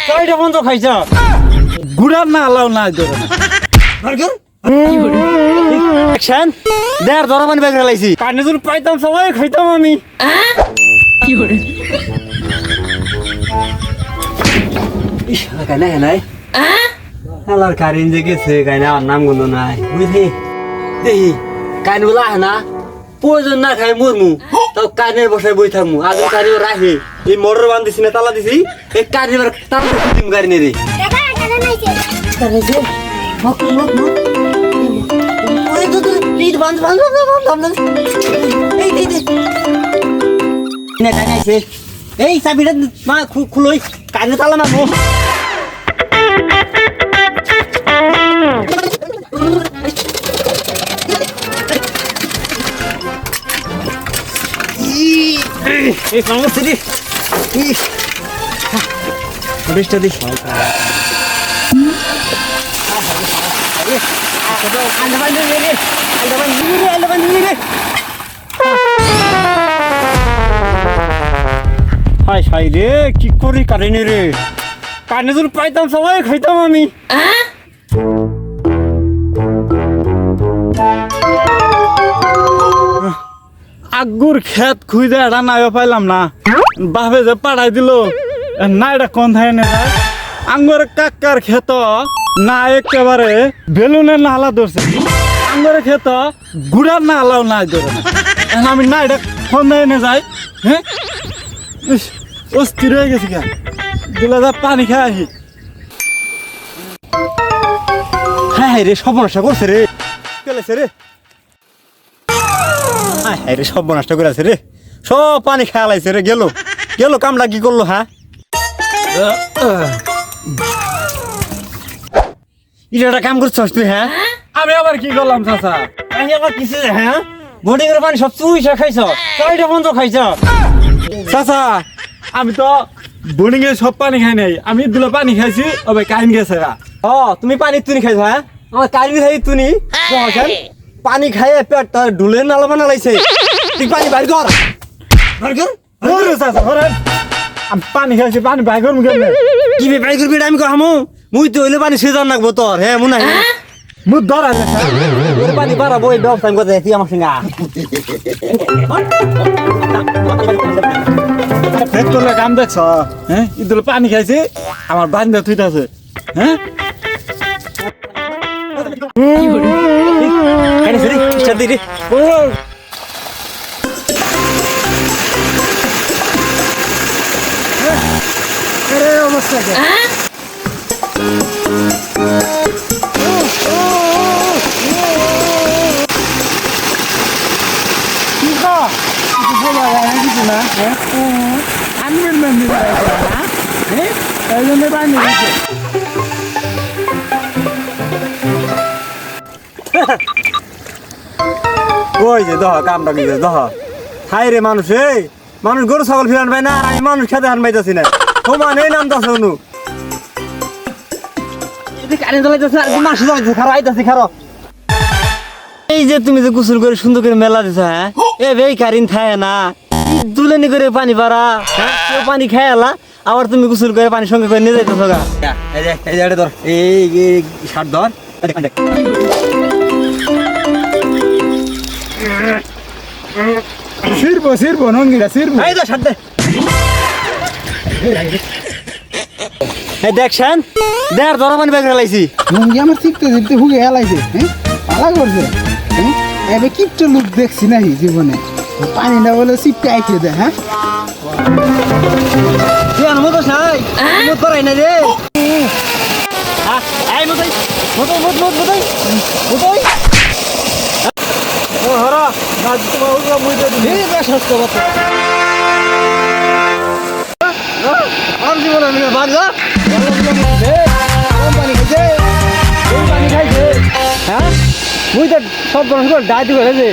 কয়টা বন্ধ খাইছ গুড়ার না আলাও না ধরে অ্যাকশন দেড় ধরা পানি ব্যাগ লাইছি পানি যদি পাইতাম সবাই খাইতাম আমি কাইনা নাই হালার কারিন যে গেছে কাইনা আমার নাম গুলো নাই বুঝলি দেখি কাইন বলা না প্রয়োজন না খাই মরমু তাও কানের বসায় বই থাকমু আগে কারি রাখি এই মোটর বান্ধিছি না তালা দিছি এই কারি তালা দিম গাড়ি নে রে এই চাবিটা মা খুলই কানে তালা মারবো এই সমস্যা দি বৃষ্টি দি হাই হাই রে কি করি কারেনি রে কানে যদি পাইতাম সবাই খাইতাম আমি আগুর খেত খুঁজে এটা নাই পাইলাম না বাপে যে পাড়াই দিল না এটা কোন থাকে না আঙ্গুর কাকার খেত না একেবারে বেলুনের নালা ধরছে আঙ্গুর খেত গুড়ার না আলাও না ধরে আমি না এটা কোন থাকে না যাই হ্যাঁ অস্থির হয়ে গেছি গা দিলে যা পানি খাই আহি হ্যাঁ রে সর্বনাশা করছে রে কেলেছে রে হ্যাঁ রে সর্বনাশা করে আছে রে সব পানি খেয়ালাইছে রে গেল গেল কামলা কি করলো হ্যাঁ এটা কাম করছস তুই হ্যাঁ আমি আবার কি করলাম চাচা আমি আবার কিছু হ্যাঁ বডি করে পানি সব চুইসা খাইছ কয়টা বন্ধ খাইছ চাচা আমি তো বোর্ডিং এ সব পানি খাই নাই আমি দুলা পানি খাইছি ওবে কাইন গেছে গা ও তুমি পানি তুনি খাইছ হ্যাঁ আমার কালি খাই তুনি পানি খাইয়ে পেট তোর ঢুলের নালা বানা লাইছে তুই পানি বাইর কর বাইর কর ওরে চাচা ওরে আমি পানি খাইছি পানি বাই করব কেন কি বাইর করবি আমি কহামু মুই তো হইলে পানি সেজান লাগবো তোর হ্যাঁ মনে হয় মু ধরা গেছে তোর পানি বাড়াবো এই ব্যবস্থা আমি করতে তুই আমার সঙ্গে পেট তোলে কাম দেখছ হ্যাঁ ইদুল পানি খাইছি আমার বান্ধা থুইতাছে হ্যাঁ আরে সরি চল দি ও আরে অবস্থা কি ওই যে দহ কামটা কি দহ হাই রে মানুষ এই মানুষ গরু ছাগল ফিরান পাই না আমি মানুষ খেতে হান পাইতেছি না সমান এই নাম দাস অনু এই যে তুমি যে গোসল করে সুন্দর করে মেলা দিছ হ্যাঁ এ ভাই কারিন থায় না দুলেনি করে পানি পারা কেউ পানি খায় আলা আবার তুমি গোসল করে পানি সঙ্গে করে নিয়ে যাইতেছ গা এই যে ধর এই শার্ট ধর সিরবো নঙ্গিরা সিরবো এই তো শার্ট দে এই দেখছেন দেড় ধরা পানি ব্যাগ লাইছি লুঙ্গি আমার চিপতে চিপতে হুগে হেলাইছে হ্যাঁ পালা করছে হ্যাঁ এবার কিপটা লুক দেখছি নাহি জীবনে পানি না বলে চিপতে আইতে দে হ্যাঁ তুই আর মতো সাই মত করাই না রে এই মতই মতই ও হরা গাছ তোমার উগা মুইতে দিই এই বেশ হচ্ছে কথা আর জীবন আমি বাদ যা পানি খাইছে হ্যাঁ মুই তো সব গরম করে ডাইতে করে যে